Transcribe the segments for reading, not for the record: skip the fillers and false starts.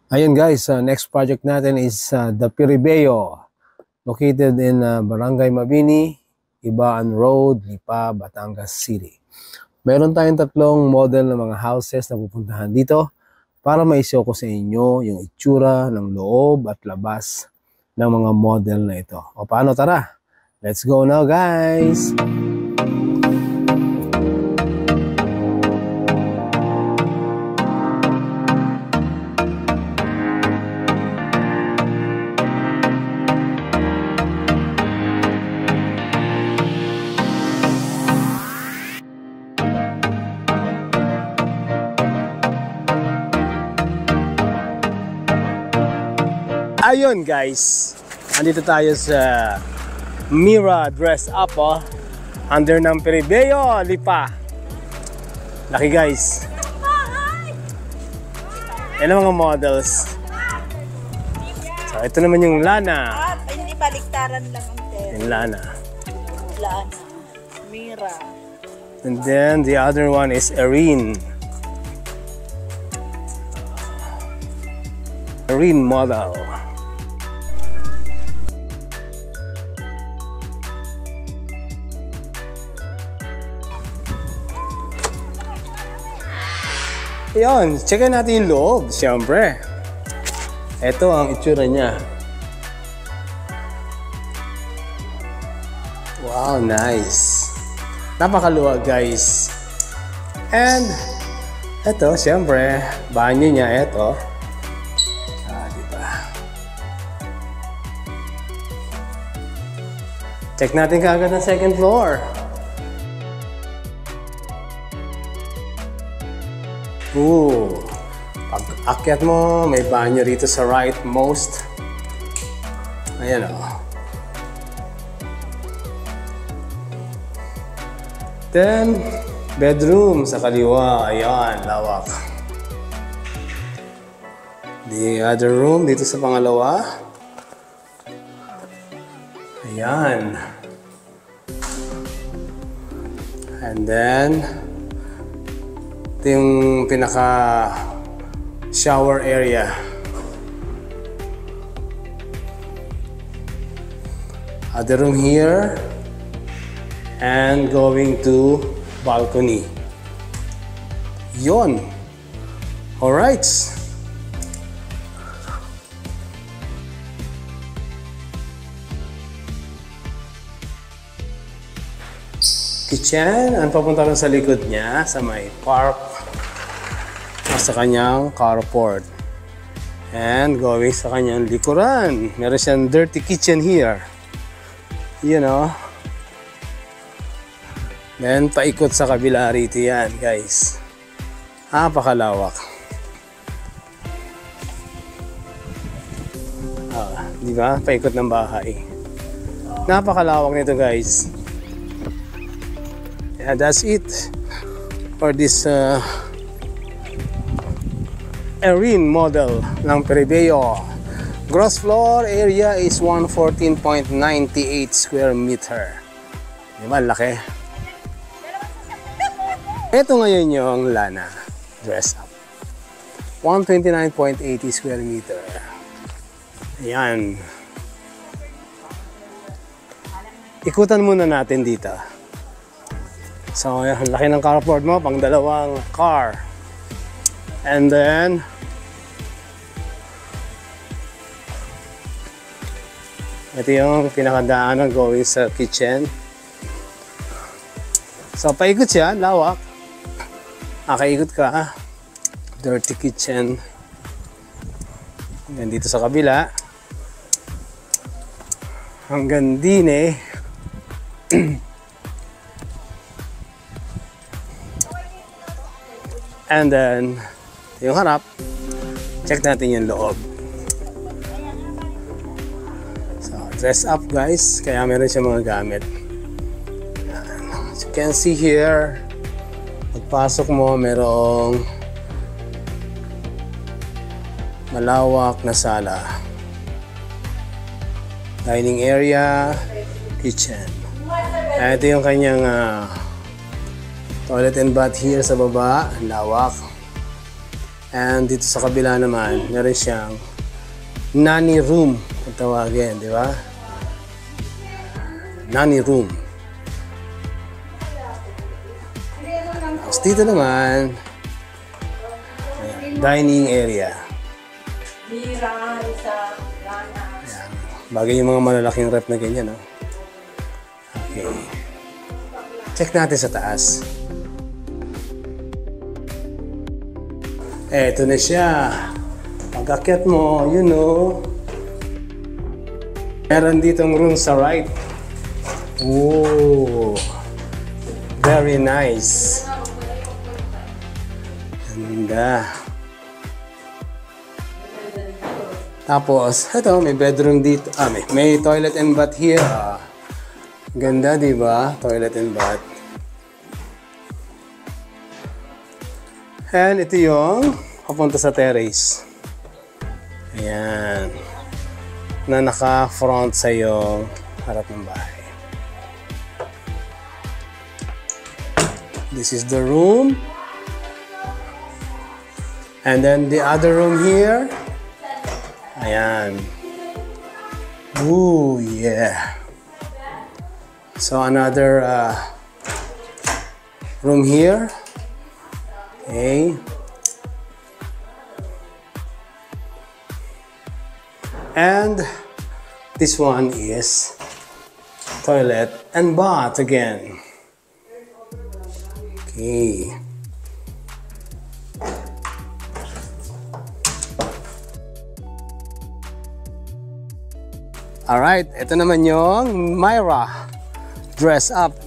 Ayun guys, next project natin is the Piribeo, located in Barangay Mabini, Ibaan Road, Lipa, Batangas City. Meron tayong tatlong model ng mga houses na pupuntahan dito para ma-show ko sa inyo yung itsura ng loob at labas ng mga model na ito. O paano, tara! Let's go now guys! Ayun guys, andito tayo sa Mira Dress Up under ng Piribeo, Lipa. Laki guys. Yan ang mga models. So ito naman yung Lana. Hindi baliktaran lang ang term. Yung Lana. Lana. Mira. And then the other one is Erin. Erin model. Ayan, checkin natin yung loob, siyempre. Ito ang itsura niya. Wow, nice. Napakaluwag guys. And, ito, siyempre, banyo niya, ito. Diba? Check natin kaagad ang second floor. Pag akyat mo, may banyo rito sa rightmost. Ayan o. Then, bedroom sa kaliwa. Ayan, lawak. The other room dito sa pangalawa. Ayan. And then, ito yung pinaka shower area. Other room here. And going to balcony. Yon. Alright. Kitchen. Ang papunta rin sa likod niya sa may park. Sa kanyang carport. And going sa kanyang likuran. Meron siyang dirty kitchen here. You know. Then paikot sa kabila rito yan guys. Napakalawak. Di ba? Paikot ng bahay. Napakalawak nito guys. Yeah, that's it for this Erin model ng Piribeo. Gross floor area is 114.98 square meter. Diba? Laki. Ito ngayon yung Lana Dress Up. 129.80 square meter. Ayan. Ikutan muna natin dito. So, laki ng carport mo, pang dalawang car. And then, ito yung pinakadaanan going sa kitchen. So, paikot siya, lawak. Nakaikot ka. Dirty kitchen. Hanggang dito sa kabila. Hanggang din eh. And then, yung harap, check natin yung loob. So, dress up guys, kaya meron siya mga gamit. As you can see here, pagpasok mo, merong malawak na sala. Dining area, kitchen. Ito yung kanyang toilet and bath here sa baba, lawak. And dito sa kabila naman, meron siyang nanny room kung tawagin, di ba? Nanny room. Tapos dito naman, ayan, dining area. Ayan. Bagay yung mga malalaking rep na ganyan, no? Okay. Check natin sa taas. Eto na siya. Pag-akyat mo, you know, meron ditong room sa right. Oh, very nice. Ganda. Tapos, ito, may bedroom dito. May toilet and bath here. Ganda, di ba? Toilet and bath. And ito yung papunta sa terrace. Ayan. Na naka-front sa yung harap ng bahay. This is the room. And then the other room here. Ayan. Ooh, yeah. So another room here. Okay. And this one is toilet and bath again. Okay. Alright, ito naman yung Myra Dress Up.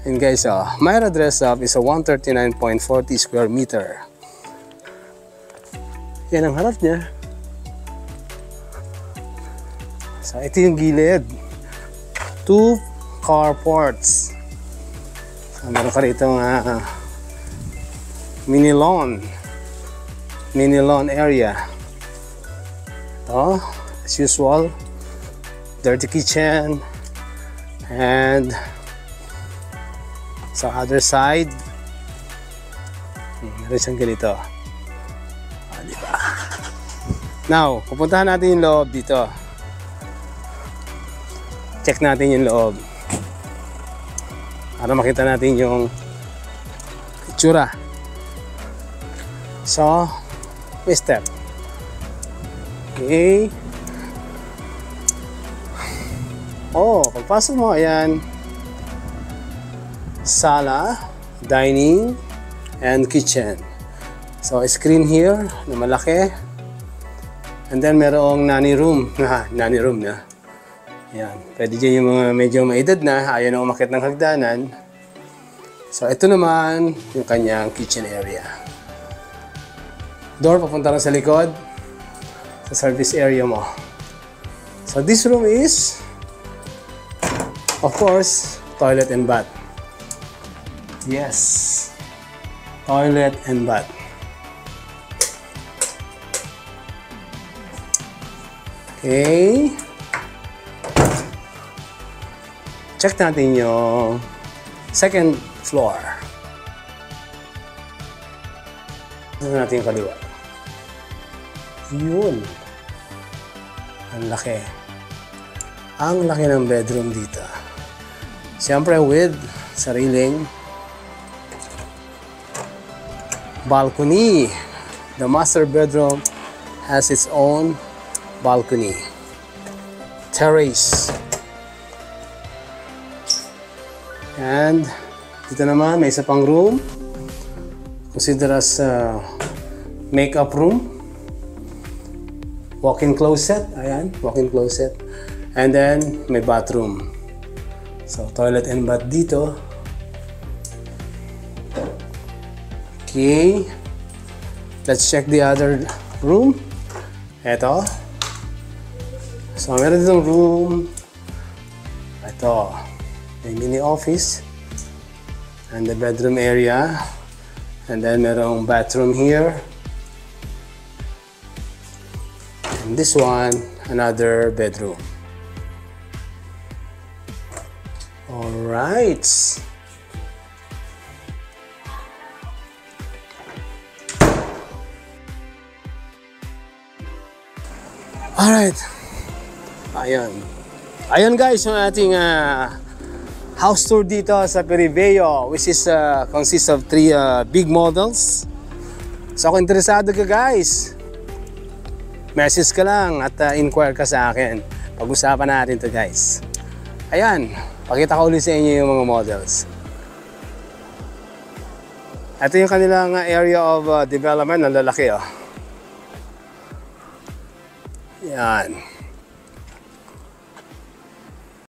And guys, Myra Dress Up is a 139.40 square meter. Yan ang harap niya. So, ito yung gilid. 2 carports. So, meron ka rito mini lawn area. Ito, as usual, dirty kitchen. And sa other side, meron siyang ganito. Diba? Now, pupuntahan natin yung loob dito. Check natin yung loob para makita natin yung itsura. So, may step. Okay. Oh, pagpasok mo, ayan. Sala, dining, and kitchen. So, screen here na malaki. And then, merong nanny room. Nanny room na. Ayan. Pwede dyan yung mga medyo maedad na, ayaw na umakit ng hagdanan. So, ito naman yung kanyang kitchen area. Door, papunta lang sa likod. Sa service area mo. So, this room is, of course, toilet and bath. Yes. Toilet and bath. Okay. Check natin yung second floor. Tignan natin yung kaliwa. Yun. Ang laki. Ang laki ng bedroom dito. Siyempre with sariling balcony. The master bedroom has its own balcony. Terrace. And dito naman may isa pang room. Consider as makeup room. Walk-in closet. Ayan, walk-in closet. And then may bathroom. So toilet and bath dito. Okay. Let's check the other room. Ito. So meron ditong room. Ito. May mini office and the bedroom area, and then merong bathroom here, and this one another bedroom. All right. Alright. Ayun guys, yung ating house tour dito sa Peribeo, which is consists of 3 big models. So kung interesado ka guys, message ka lang at inquire ka sa akin. Pag-usapan natin to guys. Ayan, pakita ko ulit sa inyo yung mga models. Ito yung kanilang area of development, ang lalaki oh. Yan.